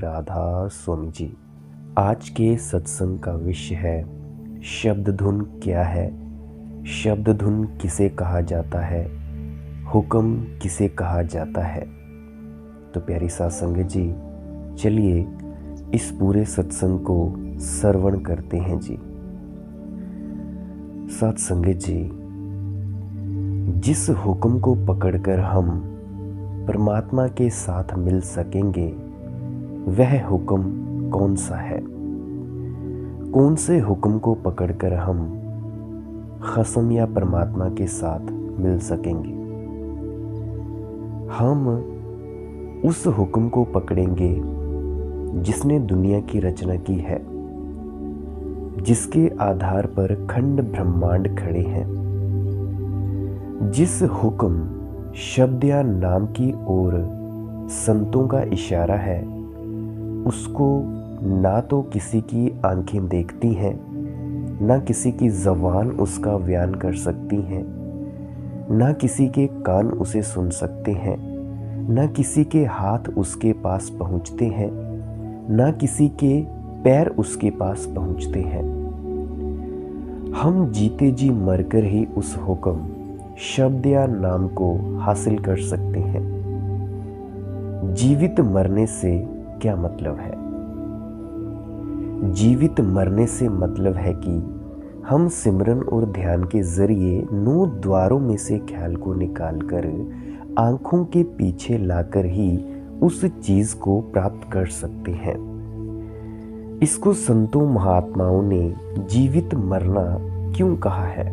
राधा स्वामी जी। आज के सत्संग का विषय है शब्द धुन क्या है, शब्द धुन किसे कहा जाता है, हुक्म किसे कहा जाता है। तो प्यारी साथ संगत जी, चलिए इस पूरे सत्संग को श्रवण करते हैं जी। साथ संगत जी, जिस हुक्म को पकड़कर हम परमात्मा के साथ मिल सकेंगे वह हुक्म कौन सा है। कौन से हुक्म को पकड़कर हम खसम या परमात्मा के साथ मिल सकेंगे। हम उस हुक्म को पकड़ेंगे जिसने दुनिया की रचना की है, जिसके आधार पर खंड ब्रह्मांड खड़े हैं। जिस हुक्म शब्द या नाम की ओर संतों का इशारा है, उसको ना तो किसी की आंखें देखती हैं, ना किसी की ज़बान उसका बयान कर सकती हैं, ना किसी के कान उसे सुन सकते हैं, ना किसी के हाथ उसके पास पहुंचते हैं, ना किसी के पैर उसके पास पहुंचते हैं। हम जीते जी मरकर ही उस हुक्म शब्द या नाम को हासिल कर सकते हैं। जीवित मरने से क्या मतलब है? जीवित मरने से मतलब है कि हम सिमरन और ध्यान के जरिए 9 द्वारों में से ख्याल को निकालकर आंखों के पीछे लाकर ही उस चीज को प्राप्त कर सकते हैं। इसको संतों महात्माओं ने जीवित मरना क्यों कहा है?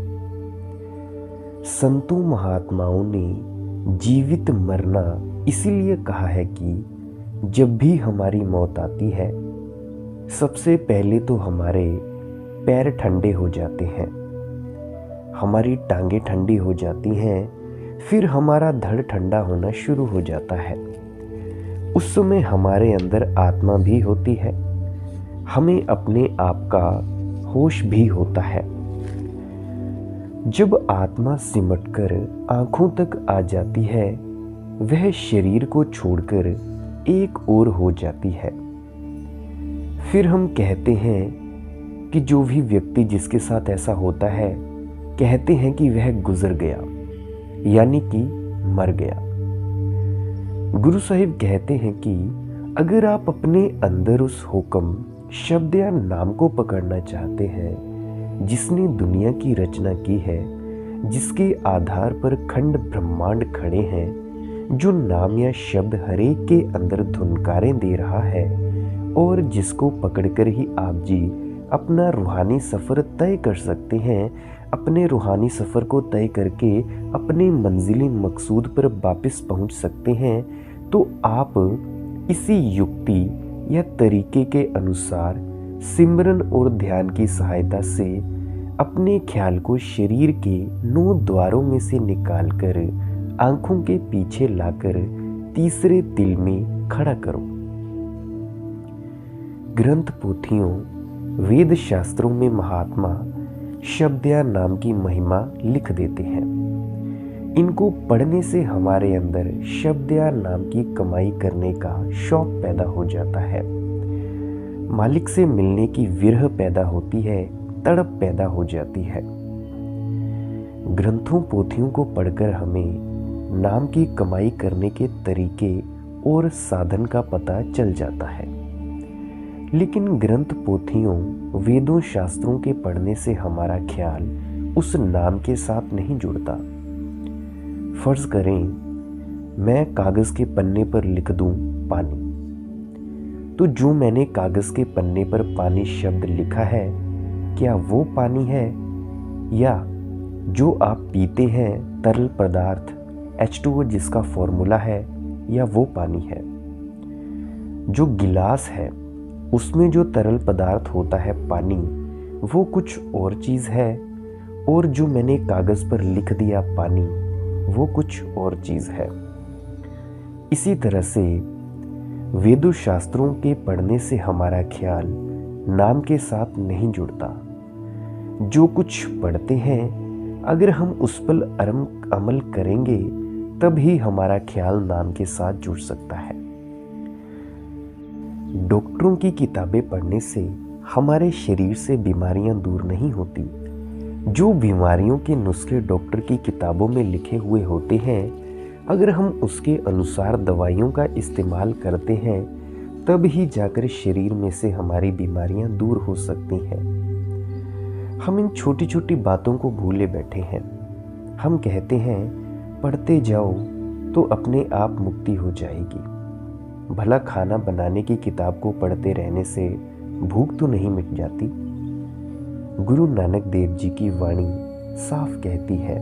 संतों महात्माओं ने जीवित मरना इसीलिए कहा है कि जब भी हमारी मौत आती है, सबसे पहले तो हमारे पैर ठंडे हो जाते हैं, हमारी टांगें ठंडी हो जाती हैं, फिर हमारा धड़ ठंडा होना शुरू हो जाता है। उस समय हमारे अंदर आत्मा भी होती है, हमें अपने आप का होश भी होता है। जब आत्मा सिमटकर आंखों तक आ जाती है, वह शरीर को छोड़कर एक ओर हो जाती है। फिर हम कहते हैं कि जो भी व्यक्ति जिसके साथ ऐसा होता है, कहते हैं कि वह गुजर गया, यानी कि मर गया। गुरु साहिब कहते हैं कि अगर आप अपने अंदर उस हुक्म शब्द या नाम को पकड़ना चाहते हैं जिसने दुनिया की रचना की है, जिसके आधार पर खंड ब्रह्मांड खड़े हैं, जो नाम या शब्द हरेक के अंदर धुनकारें दे रहा है, और जिसको पकड़कर ही आप जी अपना रूहानी सफ़र तय कर सकते हैं, अपने रूहानी सफ़र को तय करके अपने मंजिली मकसूद पर वापस पहुंच सकते हैं, तो आप इसी युक्ति या तरीके के अनुसार सिमरन और ध्यान की सहायता से अपने ख्याल को शरीर के 9 द्वारों में से निकालकर आंखों के पीछे लाकर तीसरे तिल में खड़ा करो। ग्रंथ पोथियों, वेद शास्त्रों में महात्मा शब्द या नाम की महिमा लिख देते हैं। इनको पढ़ने से हमारे अंदर शब्द या नाम की कमाई करने का शौक पैदा हो जाता है। मालिक से मिलने की विरह पैदा होती है, तड़प पैदा हो जाती है। ग्रंथों पोथियों को पढ़कर हमें नाम की कमाई करने के तरीके और साधन का पता चल जाता है। लेकिन ग्रंथ पोथियों, वेदों शास्त्रों के पढ़ने से हमारा ख्याल उस नाम के साथ नहीं जुड़ता। फर्ज करें मैं कागज के पन्ने पर लिख दूं पानी, तो जो मैंने कागज के पन्ने पर पानी शब्द लिखा है, क्या वो पानी है, या जो आप पीते हैं तरल पदार्थ H2O जिसका फॉर्मूला है, या वो पानी है? जो गिलास है उसमें जो तरल पदार्थ होता है पानी, वो कुछ और चीज़ है, और जो मैंने कागज पर लिख दिया पानी, वो कुछ और चीज़ है। इसी तरह से वेदों शास्त्रों के पढ़ने से हमारा ख्याल नाम के साथ नहीं जुड़ता। जो कुछ पढ़ते हैं, अगर हम उस पर अमल करेंगे तब ही हमारा ख्याल नाम के साथ जुड़ सकता है। डॉक्टरों की किताबें पढ़ने से हमारे शरीर से बीमारियां दूर नहीं होती। जो बीमारियों के नुस्खे डॉक्टर की किताबों में लिखे हुए होते हैं, अगर हम उसके अनुसार दवाइयों का इस्तेमाल करते हैं, तब ही जाकर शरीर में से हमारी बीमारियां दूर हो सकती हैं। हम इन छोटी छोटी बातों को भूले बैठे हैं। हम कहते हैं पढ़ते जाओ तो अपने आप मुक्ति हो जाएगी। भला खाना बनाने की किताब को पढ़ते रहने से भूख तो नहीं मिट जाती। गुरु नानक देव जी की वाणी साफ कहती है,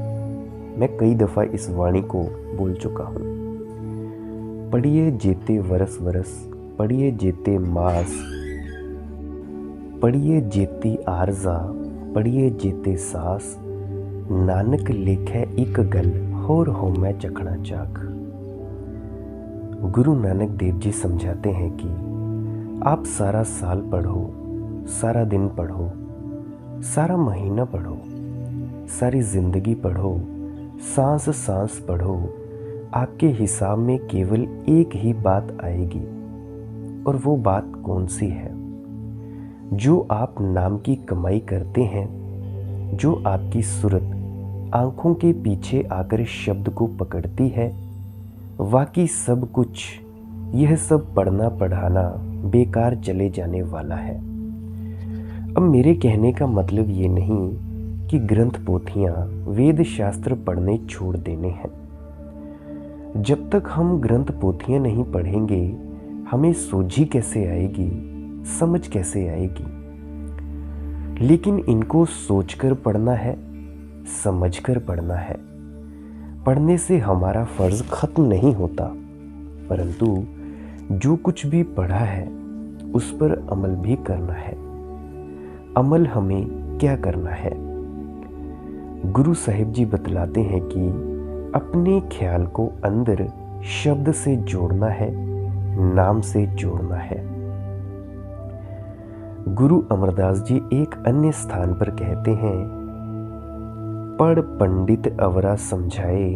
मैं कई दफ़ा इस वाणी को बोल चुका हूँ। पढ़िए जेते वरस वरस, पढ़िए जेते मास, पढ़िए जेती आरजा, पढ़िए जेते सास, नानक लेखै एक गल होर हो मैं चखना चाक। गुरु नानक देव जी समझाते हैं कि आप सारा साल पढ़ो, सारा दिन पढ़ो, सारा महीना पढ़ो, सारी जिंदगी पढ़ो, सांस सांस पढ़ो, आपके हिसाब में केवल एक ही बात आएगी। और वो बात कौन सी है? जो आप नाम की कमाई करते हैं, जो आपकी सूरत आंखों के पीछे आकर शब्द को पकड़ती है, वाकई सब कुछ, यह सब पढ़ना पढ़ाना बेकार चले जाने वाला है। अब मेरे कहने का मतलब ये नहीं कि ग्रंथ पोथियां, वेद शास्त्र पढ़ने छोड़ देने हैं। जब तक हम ग्रंथ पोथियां नहीं पढ़ेंगे, हमें सूझी कैसे आएगी, समझ कैसे आएगी? लेकिन इनको सोचकर पढ़ना है, समझकर पढ़ना है। पढ़ने से हमारा फर्ज खत्म नहीं होता, परंतु जो कुछ भी पढ़ा है उस पर अमल भी करना है। अमल हमें क्या करना है? गुरु साहिब जी बतलाते हैं कि अपने ख्याल को अंदर शब्द से जोड़ना है, नाम से जोड़ना है। गुरु अमरदास जी एक अन्य स्थान पर कहते हैं, पढ़ पंडित अवरा समझाए,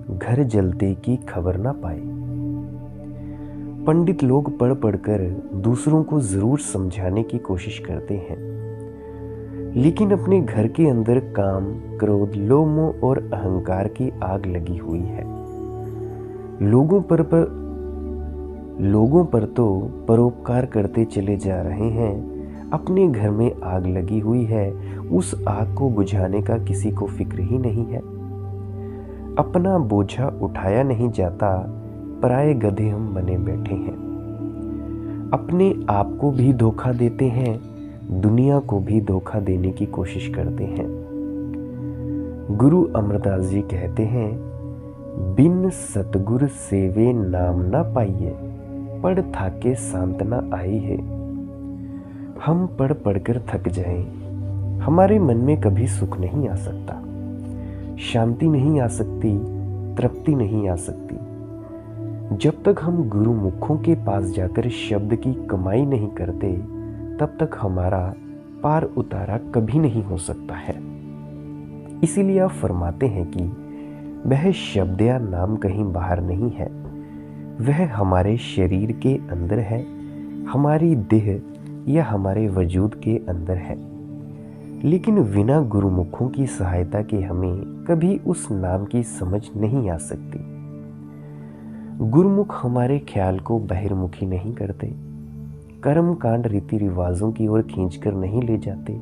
घर जलते की खबर ना पाए। पंडित लोग पढ़ पढ़कर दूसरों को जरूर समझाने की कोशिश करते हैं, लेकिन अपने घर के अंदर काम, क्रोध, लोभ, मोह और अहंकार की आग लगी हुई है। लोगों पर तो परोपकार करते चले जा रहे हैं, अपने घर में आग लगी हुई है, उस आग को बुझाने का किसी को फिक्र ही नहीं है। अपना बोझा उठाया नहीं जाता, पराये गधे हम बने बैठे हैं। अपने आप को भी धोखा देते हैं, दुनिया को भी धोखा देने की कोशिश करते हैं। गुरु अमरदास जी कहते हैं, बिन सतगुर सेवे नाम ना पाइए, पढ़ थाके सांतना आई है। हम पढ़ पढ़कर थक जाएं, हमारे मन में कभी सुख नहीं आ सकता, शांति नहीं आ सकती, तृप्ति नहीं आ सकती। जब तक हम गुरु मुखों के पास जाकर शब्द की कमाई नहीं करते, तब तक हमारा पार उतारा कभी नहीं हो सकता है। इसीलिए आप फरमाते हैं कि वह शब्द या नाम कहीं बाहर नहीं है, वह हमारे शरीर के अंदर है, हमारी देह या हमारे वजूद के अंदर है। लेकिन बिना गुरुमुखों की सहायता के हमें कभी उस नाम की समझ नहीं आ सकती। गुरुमुख हमारे ख्याल को बहिर्मुखी नहीं करते, कर्म कांड रीति रिवाजों की ओर खींचकर नहीं ले जाते।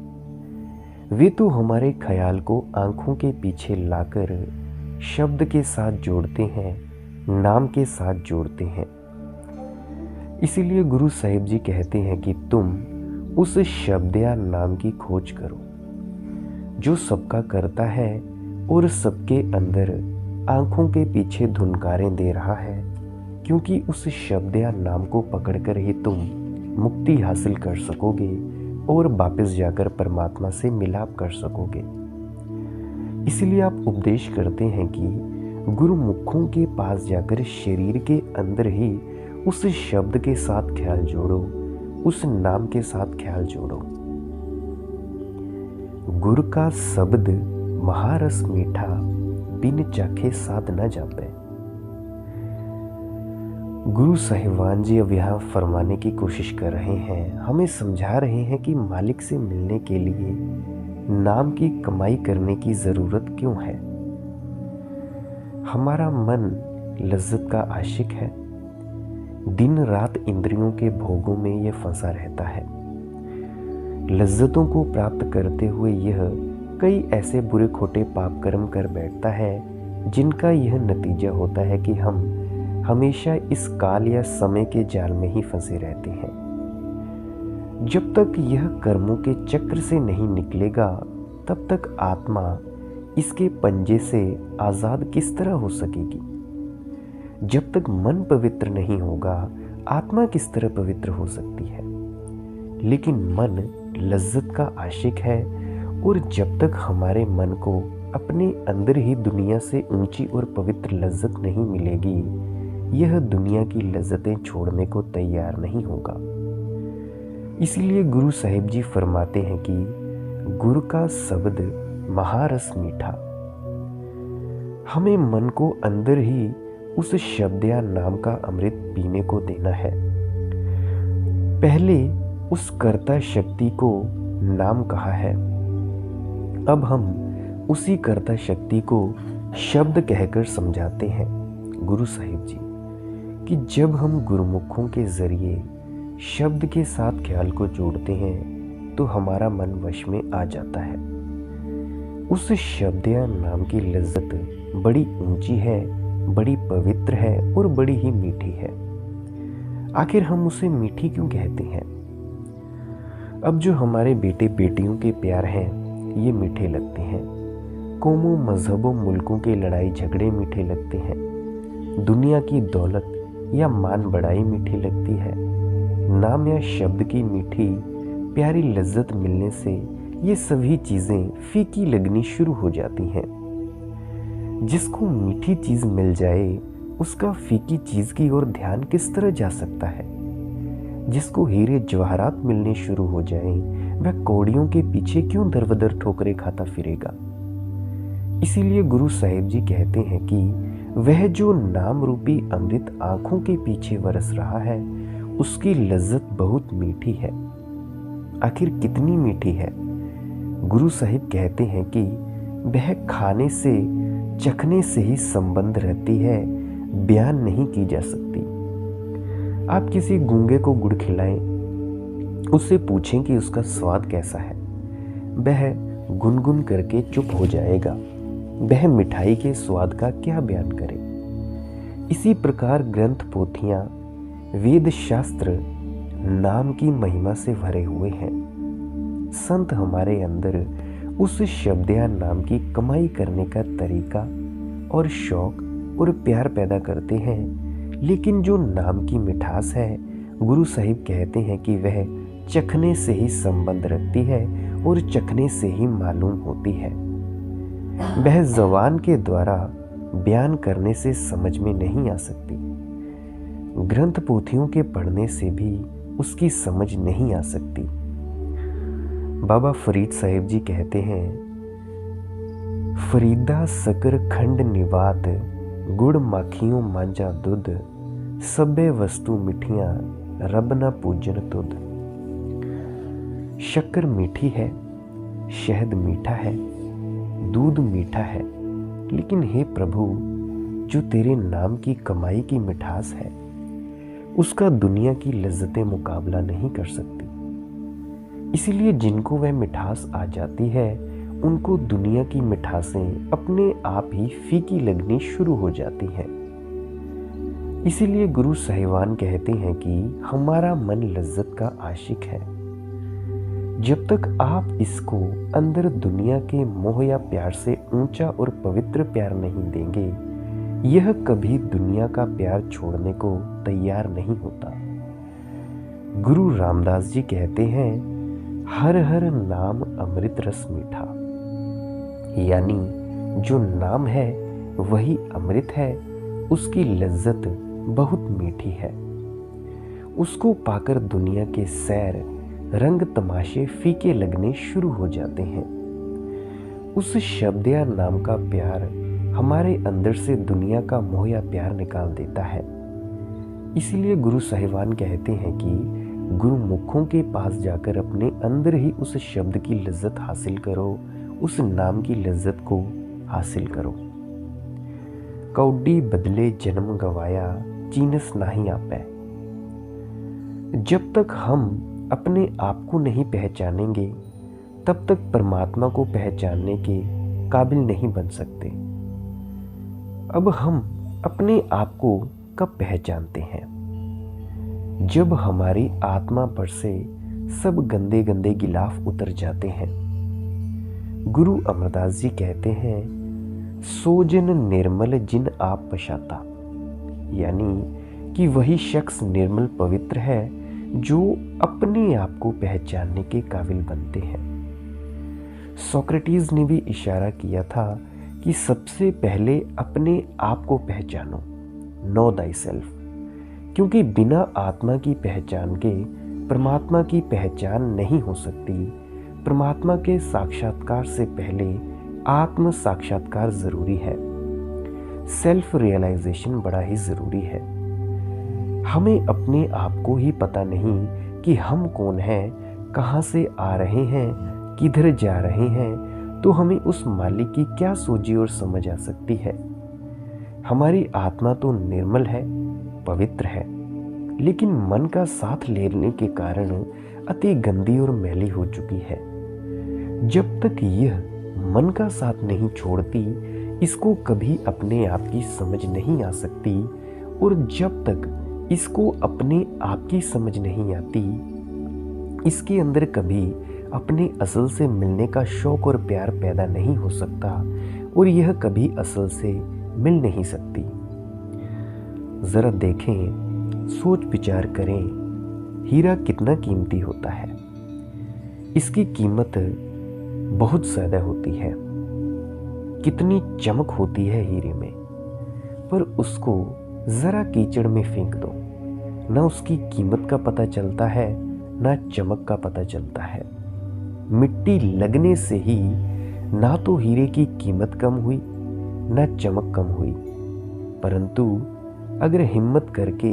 वे तो हमारे ख्याल को आंखों के पीछे लाकर शब्द के साथ जोड़ते हैं, नाम के साथ जोड़ते हैं। इसीलिए गुरु साहिब जी कहते हैं कि तुम उस शब्द या नाम की खोज करो जो सबका करता है और सबके अंदर आंखों के पीछे धुनकारें दे रहा है, क्योंकि उस शब्द या नाम को पकड़कर ही तुम मुक्ति हासिल कर सकोगे और वापस जाकर परमात्मा से मिलाप कर सकोगे। इसलिए आप उपदेश करते हैं कि गुरु मुखों के पास जाकर शरीर के अंदर ही उस शब्द के साथ ख्याल जोड़ो, उस नाम के साथ ख्याल जोड़ो। गुर का शब्द महारस मीठा, बिन चाखे साध न जापे। गुरु साहिबान जी अब यहाँ फरमाने की कोशिश कर रहे हैं, हमें समझा रहे हैं कि मालिक से मिलने के लिए नाम की कमाई करने की ज़रूरत क्यों है। हमारा मन लज्जत का आशिक है, दिन रात इंद्रियों के भोगों में यह फंसा रहता है। लज्जतों को प्राप्त करते हुए यह कई ऐसे बुरे खोटे पाप कर्म कर बैठता है जिनका यह नतीजा होता है कि हम हमेशा इस काल या समय के जाल में ही फंसे रहते हैं। जब तक यह कर्मों के चक्र से नहीं निकलेगा तब तक आत्मा इसके पंजे से आज़ाद किस तरह हो सकेगी। जब तक मन पवित्र नहीं होगा आत्मा किस तरह पवित्र हो सकती है। लेकिन मन लज्जत का आशिक है और जब तक हमारे मन को अपने अंदर ही दुनिया से ऊंची और पवित्र लज्जत नहीं मिलेगी, यह दुनिया की लज्जतें छोड़ने को तैयार नहीं होगा। इसीलिए गुरु साहिब जी फरमाते हैं कि गुरु का शब्द महारस मीठा। हमें मन को अंदर ही उस शब्द या नाम का अमृत पीने को देना है। पहले उस कर्ता शक्ति को नाम कहा है, अब हम उसी कर्ता शक्ति को शब्द कहकर समझाते हैं गुरु साहिब जी कि जब हम गुरुमुखों के जरिए शब्द के साथ ख्याल को जोड़ते हैं तो हमारा मन वश में आ जाता है। उस शब्द या नाम की लज्जत बड़ी ऊंची है, बड़ी पवित्र है और बड़ी ही मीठी है। आखिर हम उसे मीठी क्यों कहते हैं? अब जो हमारे बेटे बेटियों के प्यार हैं ये मीठे लगते हैं। कौमों मजहबों मुल्कों के लड़ाई झगड़े मीठे लगते हैं। दुनिया की दौलत या मान बढ़ाई मीठी लगती है। नाम या शब्द की मीठी प्यारी लज्जत मिलने से ये सभी चीज़ें फीकी लगनी शुरू हो जाती हैं। जिसको मीठी चीज़ मिल जाए उसका फीकी चीज़ की ओर ध्यान किस तरह जा सकता है। जिसको हीरे जवाहरात मिलने शुरू हो जाए वह कौड़ियों के पीछे क्यों दरबदर ठोकरे खाता फिरेगा। इसीलिए गुरु साहिब जी कहते हैं कि वह जो नाम रूपी अमृत आंखों के पीछे बरस रहा है उसकी लज्जत बहुत मीठी है। आखिर कितनी मीठी है? गुरु साहिब कहते हैं कि वह खाने से चखने से ही संबंध रहती है, बयान नहीं की जा सकती। आप किसी गूंगे को गुड़ खिलाएं, उससे पूछें कि उसका स्वाद कैसा है, वह गुनगुन करके चुप हो जाएगा। वह मिठाई के स्वाद का क्या बयान करे। इसी प्रकार ग्रंथ पोथियां वेद शास्त्र नाम की महिमा से भरे हुए हैं। संत हमारे अंदर उस शब्द या नाम की कमाई करने का तरीका और शौक और प्यार पैदा करते हैं। लेकिन जो नाम की मिठास है गुरु साहिब कहते हैं कि वह चखने से ही संबंध रखती है और चखने से ही मालूम होती है। वह ज़बान के द्वारा बयान करने से समझ में नहीं आ सकती। ग्रंथ पोथियों के पढ़ने से भी उसकी समझ नहीं आ सकती। बाबा फरीद साहिब जी कहते हैं, फरीदा सकर खंड निवात, गुड़ माखियों मांझा दूध, सबे वस्तु मिठियां रब ना पूजन तुद। शक्कर मीठी है, शहद मीठा है, दूध मीठा है, लेकिन हे प्रभु जो तेरे नाम की कमाई की मिठास है उसका दुनिया की लज्जतें मुकाबला नहीं कर सकती। इसीलिए जिनको वह मिठास आ जाती है उनको दुनिया की मिठासें अपने आप ही फीकी लगनी शुरू हो जाती हैं। इसीलिए गुरु साहिबान कहते हैं कि हमारा मन लज्जत का आशिक है। जब तक आप इसको अंदर दुनिया के मोह या प्यार से ऊंचा और पवित्र प्यार नहीं देंगे, यह कभी दुनिया का प्यार छोड़ने को तैयार नहीं होता। गुरु रामदास जी कहते हैं, हर हर नाम अमृत रस मीठा, यानी जो नाम है वही अमृत है, उसकी लज्जत बहुत मीठी है। उसको पाकर दुनिया के सैर रंग तमाशे फीके लगने शुरू हो जाते हैं। उस शब्द या नाम का प्यार हमारे अंदर से दुनिया का मोह या प्यार निकाल देता है। इसीलिए गुरु साहिबान कहते हैं कि गुरुमुखों के पास जाकर अपने अंदर ही उस शब्द की लज्जत हासिल करो, उस नाम की लज्जत को हासिल करो। कौडी बदले जन्म गवाया, चीनस नहीं आपै। जब तक हम अपने आप को नहीं पहचानेंगे तब तक परमात्मा को पहचानने के काबिल नहीं बन सकते। अब हम अपने आप को कब पहचानते हैं? जब हमारी आत्मा पर से सब गंदे गंदे गिलाफ उतर जाते हैं। गुरु अमरदास जी कहते हैं, सोजन निर्मल जिन आप पशाता, यानी कि वही शख्स निर्मल पवित्र है जो अपने आप को पहचानने के काबिल बनते हैं। सोक्रेटिस ने भी इशारा किया था कि सबसे पहले अपने आप को पहचानो, नो दाई सेल्फ, क्योंकि बिना आत्मा की पहचान के परमात्मा की पहचान नहीं हो सकती। परमात्मा के साक्षात्कार से पहले आत्म साक्षात्कार जरूरी है। सेल्फ रियलाइजेशन बड़ा ही जरूरी है। हमें अपने आप को ही पता नहीं कि हम कौन हैं, कहाँ से आ रहे हैं, किधर जा रहे हैं, तो हमें उस मालिक की क्या सोची और समझ आ सकती है। हमारी आत्मा तो निर्मल है, पवित्र है, लेकिन मन का साथ लेने के कारण अति गंदी और मैली हो चुकी है। जब तक यह मन का साथ नहीं छोड़ती, इसको कभी अपने आप की समझ नहीं आ सकती, और जब तक इसको अपने आप की समझ नहीं आती, इसके अंदर कभी अपने असल से मिलने का शौक और प्यार पैदा नहीं हो सकता, और यह कभी असल से मिल नहीं सकती। जरा देखें, सोच विचार करें, हीरा कितना कीमती होता है। इसकी कीमत बहुत ज़्यादा होती है। कितनी चमक होती है हीरे में, पर उसको ज़रा कीचड़ में फेंक दो, ना उसकी कीमत का पता चलता है, ना चमक का पता चलता है। मिट्टी लगने से ही ना तो हीरे की कीमत कम हुई, ना चमक कम हुई, परंतु अगर हिम्मत करके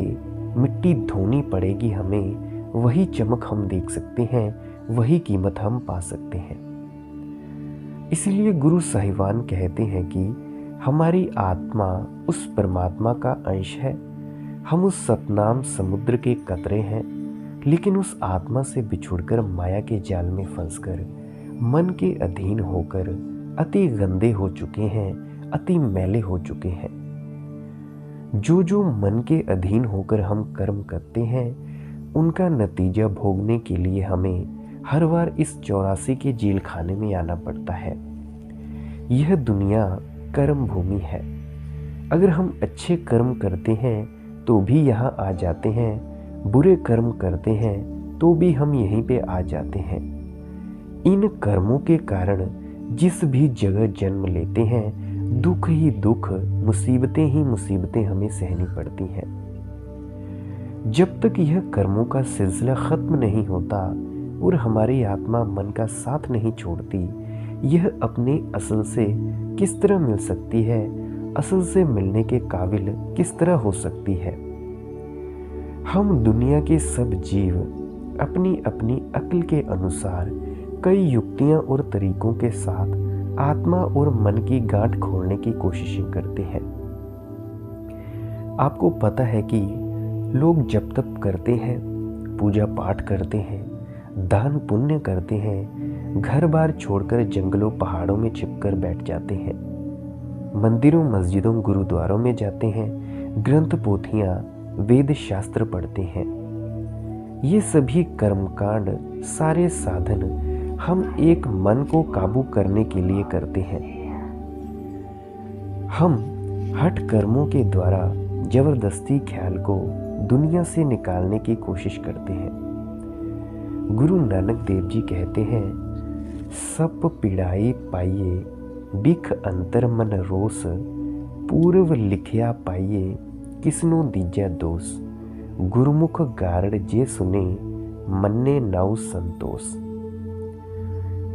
मिट्टी धोनी पड़ेगी हमें, वही चमक हम देख सकते हैं, वही कीमत हम पा सकते हैं। इसलिए गुरु साहिबान कहते हैं कि हमारी आत्मा उस परमात्मा का अंश है। हम उस सतनाम समुद्र के कतरे हैं, लेकिन उस आत्मा से बिछुड़कर माया के जाल में फंसकर मन के अधीन होकर अति गंदे हो चुके हैं, अति मैले हो चुके हैं। जो मन के अधीन होकर हम कर्म करते हैं, उनका नतीजा भोगने के लिए हमें हर बार इस 84 के जेल खाने में आना पड़ता है। यह दुनिया कर्म भूमि है। अगर हम अच्छे कर्म करते हैं तो भी यहाँ आ जाते हैं, बुरे कर्म करते हैं तो भी हम यहीं पे आ जाते हैं। इन कर्मों के कारण जिस भी जगह जन्म लेते हैं, दुख ही दुख, मुसीबतें ही मुसीबतें हमें सहनी पड़ती हैं। जब तक यह कर्मों का सिलसिला खत्म नहीं होता और हमारी आत्मा मन का साथ नहीं छोड़ती, यह अपने असल से किस तरह मिल सकती है, असल से मिलने के काबिल किस तरह हो सकती है। हम दुनिया के सब जीव अपनी अपनी अक्ल के अनुसार कई युक्तियां और तरीकों के साथ आत्मा और मन की गांठ खोलने की कोशिशें करते हैं। आपको पता है कि लोग जप तप करते हैं, पूजा पाठ करते हैं, दान पुण्य करते हैं, घर बार छोड़कर जंगलों पहाड़ों में छिपकर बैठ जाते हैं, मंदिरों मस्जिदों गुरुद्वारों में जाते हैं, ग्रंथ पोथियां वेद शास्त्र पढ़ते हैं। ये सभी कर्मकांड, सारे साधन हम एक मन को काबू करने के लिए करते हैं। हम हठ कर्मों के द्वारा जबरदस्ती ख्याल को दुनिया से निकालने की कोशिश करते हैं। गुरु नानक देव जी कहते हैं, सप पीड़ाई पाइए बिख अंतर मन रोस, पूर्व लिखिया पाइए किसनो दीजा दोष, गुरुमुख गारड़ जे सुने मन्ने नाउ संतोष।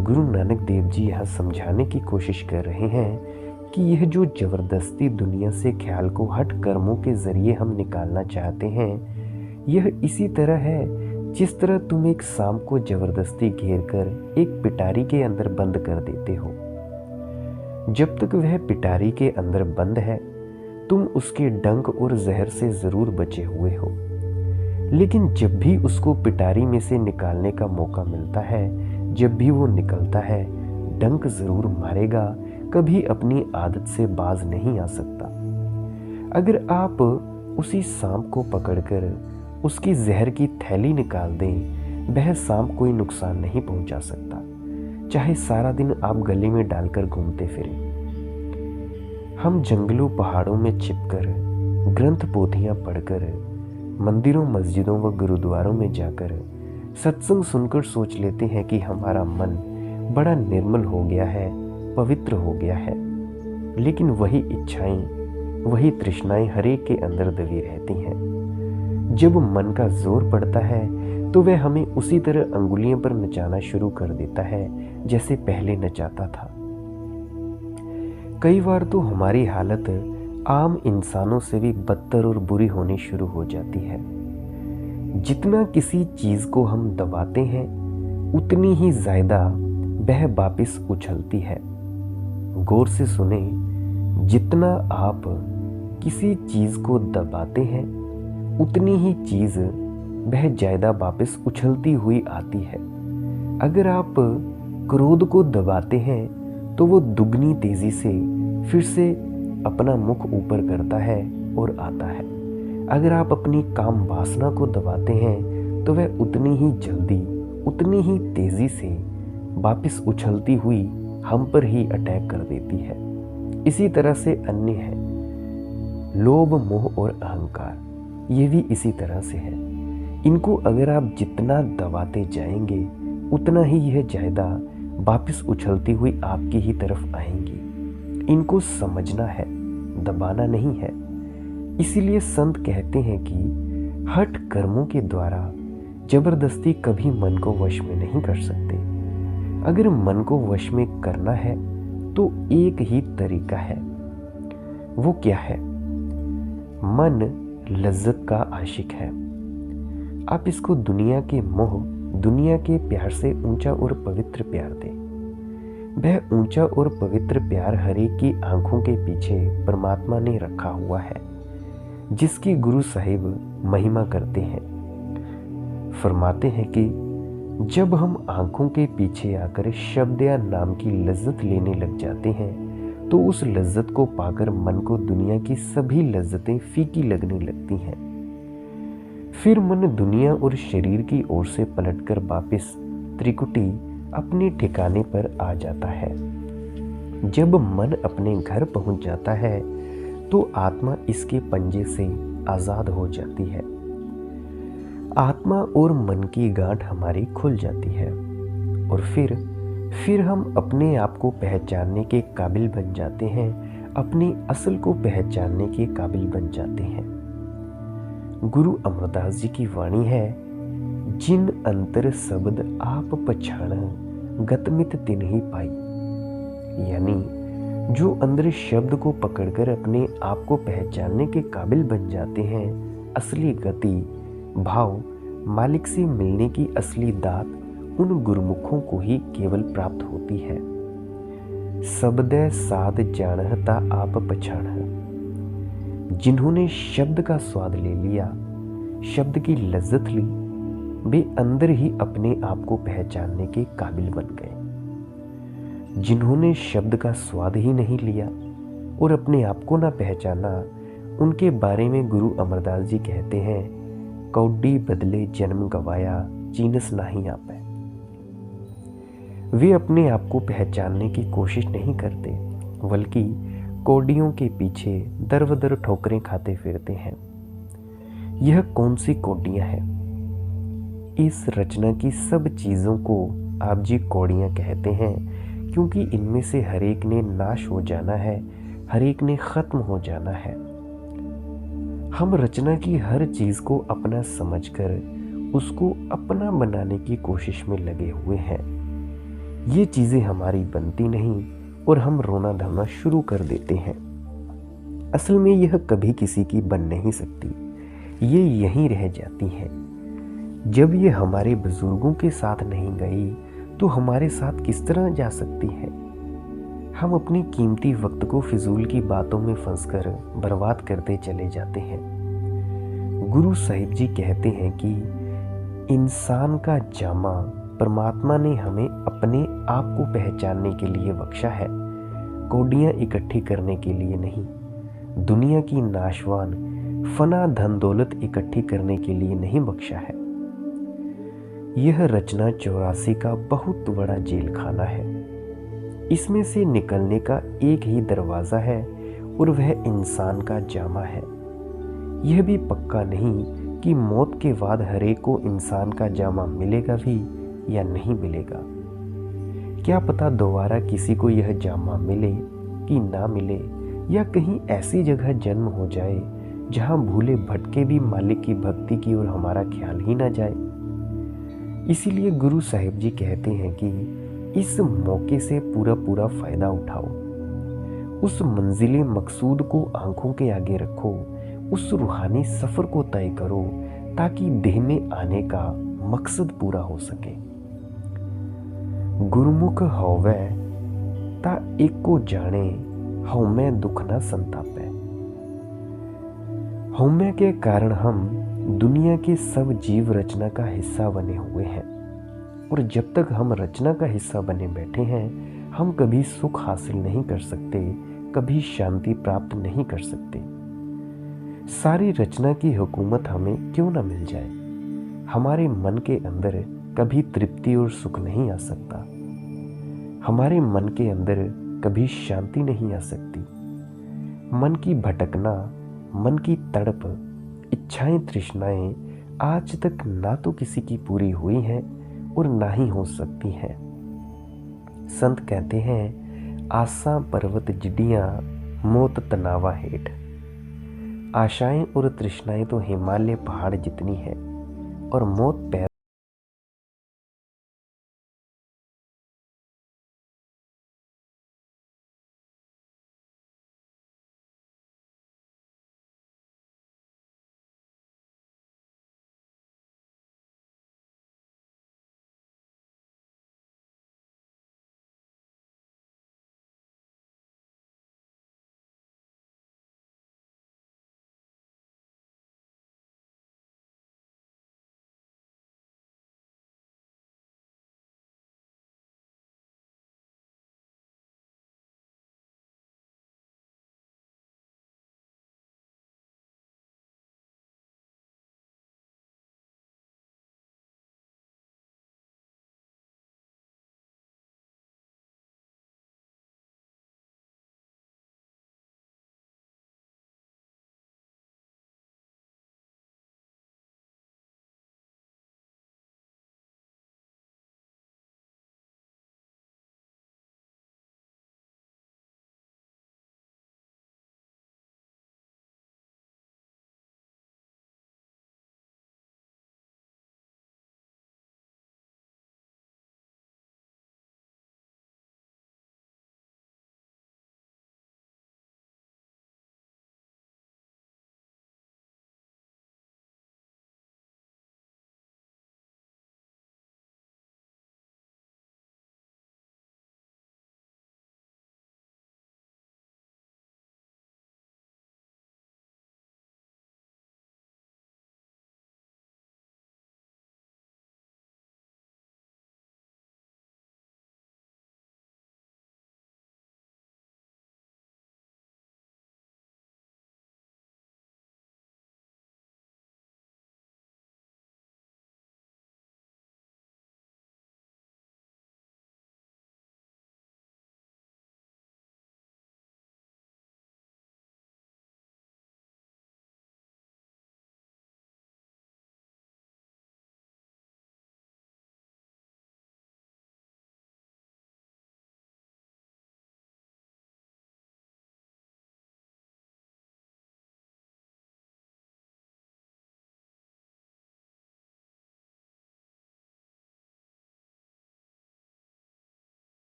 गुरु नानक देव जी यहाँ समझाने की कोशिश कर रहे हैं कि यह जो जबरदस्ती दुनिया से ख्याल को हट कर्मों के जरिए हम निकालना चाहते हैं, यह इसी तरह है जिस तरह तुम एक सांप को जबरदस्ती घेर कर एक पिटारी के अंदर बंद कर देते हो। जब तक वह पिटारी के अंदर बंद है, तुम उसके डंक और जहर से जरूर बचे हुए हो, लेकिन जब भी उसको पिटारी में से निकालने का मौका मिलता है, जब भी वो निकलता है, डंक जरूर मारेगा, कभी अपनी आदत से बाज नहीं आ सकता। अगर आप उसी सांप को पकड़कर उसकी जहर की थैली निकाल दें, वह सांप कोई नुकसान नहीं पहुंचा सकता, चाहे सारा दिन आप गले में डालकर घूमते फिरें। हम जंगलों पहाड़ों में छिपकर, ग्रंथ पोथियां पढ़कर, मंदिरों मस्जिदों व गुरुद्वारों में जाकर सत्संग सुनकर सोच लेते हैं कि हमारा मन बड़ा निर्मल हो गया है, पवित्र हो गया है, लेकिन वही इच्छाएं, वही तृष्णाएं हरेक के अंदर दबी रहती हैं। जब मन का जोर पड़ता है तो वह हमें उसी तरह अंगुलियों पर नचाना शुरू कर देता है जैसे पहले नचाता था। कई बार तो हमारी हालत आम इंसानों से भी बदतर और बुरी होनी शुरू हो जाती है। जितना किसी चीज को हम दबाते हैं, उतनी ही ज्यादा वह वापस उछलती है। गौर से सुने, जितना आप किसी चीज को दबाते हैं, उतनी ही चीज वह ज्यादा वापस उछलती हुई आती है। अगर आप क्रोध को दबाते हैं तो वो दुगनी तेजी से फिर से अपना मुख ऊपर करता है और आता है। अगर आप अपनी काम वासना को दबाते हैं तो वह उतनी ही जल्दी, उतनी ही तेजी से वापस उछलती हुई हम पर ही अटैक कर देती है। इसी तरह से अन्य है, लोभ, मोह और अहंकार, ये भी इसी तरह से है। इनको अगर आप जितना दबाते जाएंगे, उतना ही यह ज्यादा वापस उछलती हुई आपकी ही तरफ आएंगी। इनको समझना है, दबाना नहीं है। इसीलिए संत कहते हैं कि हठ कर्मों के द्वारा जबरदस्ती कभी मन को वश में नहीं कर सकते। अगर मन को वश में करना है तो एक ही तरीका है। वो क्या है? मन लज्जत का आशिक है। आप इसको दुनिया के मोह, दुनिया के प्यार से ऊंचा और पवित्र प्यार दें। वह ऊंचा और पवित्र प्यार हरेक की आंखों के पीछे परमात्मा ने रखा हुआ है, जिसकी गुरु साहिब महिमा करते हैं। फरमाते हैं कि जब हम आंखों के पीछे आकर शब्द या नाम की लज्जत लेने लग जाते हैं, तो उस लज्जत को पाकर मन को दुनिया की सभी लज्जतें फीकी लगने लगती हैं। फिर मन दुनिया और शरीर की ओर से पलटकर वापस त्रिकुटी अपने ठिकाने पर आ जाता है। जब मन अपने घर पहुंच जाता है तो आत्मा इसके पंजे से आजाद हो जाती है। आत्मा और मन की गांठ हमारी खुल जाती है और फिर हम अपने आप को पहचानने के काबिल बन जाते हैं, अपनी असल को पहचानने के काबिल बन जाते हैं। गुरु अमरदास जी की वाणी है, जिन अंतर शब्द आप पछाण गतमित तिन ही पाई। यानी जो अंदर शब्द को पकड़कर अपने आप को पहचानने के काबिल बन जाते हैं, असली गति, भाव, मालिक से मिलने की असली दात उन गुरुमुखों को ही केवल प्राप्त होती है। शब्द साध जानता आप पछाण। जिन्होंने शब्द का स्वाद ले लिया, शब्द की लज्जत ली, वे अंदर ही अपने आप को पहचानने के काबिल बन गए। जिन्होंने शब्द का स्वाद ही नहीं लिया और अपने आप को ना पहचाना, उनके बारे में गुरु अमरदास जी कहते हैं, कौडी बदले जन्म गवाया चीनस नाही आपे। वे अपने आप को पहचानने की कोशिश नहीं करते, बल्कि कौडियों के पीछे दर बदर ठोकरें खाते फिरते हैं। यह कौन सी कौडियां हैं? इस रचना की सब चीजों को आप जी कौड़ियां कहते हैं, क्योंकि इनमें से हर एक ने नाश हो जाना है, हर एक ने खत्म हो जाना है। हम रचना की हर चीज को अपना समझकर उसको अपना बनाने की कोशिश में लगे हुए हैं। ये चीजें हमारी बनती नहीं और हम रोना धोना शुरू कर देते हैं। असल में यह कभी किसी की बन नहीं सकती, ये यहीं रह जाती हैं। जब ये हमारे बुजुर्गों के साथ नहीं गई तो हमारे साथ किस तरह जा सकती है। हम अपनी कीमती वक्त को फिजूल की बातों में फंसकर बर्बाद करते चले जाते हैं। गुरु साहिब जी कहते हैं कि इंसान का जामा परमात्मा ने हमें अपने आप को पहचानने के लिए बख्शा है, कौडियां इकट्ठी करने के लिए नहीं, दुनिया की नाशवान फना धन दौलत इकट्ठी करने के लिए नहीं बख्शा है। यह रचना 84 का बहुत बड़ा जेल खाना है। इसमें से निकलने का एक ही दरवाज़ा है और वह इंसान का जामा है। यह भी पक्का नहीं कि मौत के बाद हर एक को इंसान का जामा मिलेगा भी या नहीं मिलेगा। क्या पता दोबारा किसी को यह जामा मिले कि ना मिले, या कहीं ऐसी जगह जन्म हो जाए जहां भूले भटके भी मालिक की भक्ति की ओर हमारा ख्याल ही ना जाए। इसीलिए गुरु साहिब जी कहते हैं कि इस मौके से पूरा फायदा उठाओ, उस मंजिले मकसूद को आंखों के आगे रखो, उस रूहानी सफर को तय करो ताकि देह में आने का मकसद पूरा हो सके। गुरुमुख होवे ता एक को जाने, हौमे दुख न संतापे। हौमे के कारण हम दुनिया के सब जीव रचना का हिस्सा बने हुए हैं, और जब तक हम रचना का हिस्सा बने बैठे हैं हम कभी सुख हासिल नहीं कर सकते, कभी शांति प्राप्त नहीं कर सकते। सारी रचना की हुकूमत हमें क्यों ना मिल जाए, हमारे मन के अंदर कभी तृप्ति और सुख नहीं आ सकता, हमारे मन के अंदर कभी शांति नहीं आ सकती। मन की भटकना, मन की तड़प, इच्छाएं, तृष्णाएं आज तक ना तो किसी की पूरी हुई हैं और ना ही हो सकती हैं। संत कहते हैं, आसा पर्वत जिडियां मौत तनावा हेठ। आशाएं और तृष्णाएं तो हिमालय पहाड़ जितनी है और मौत पैर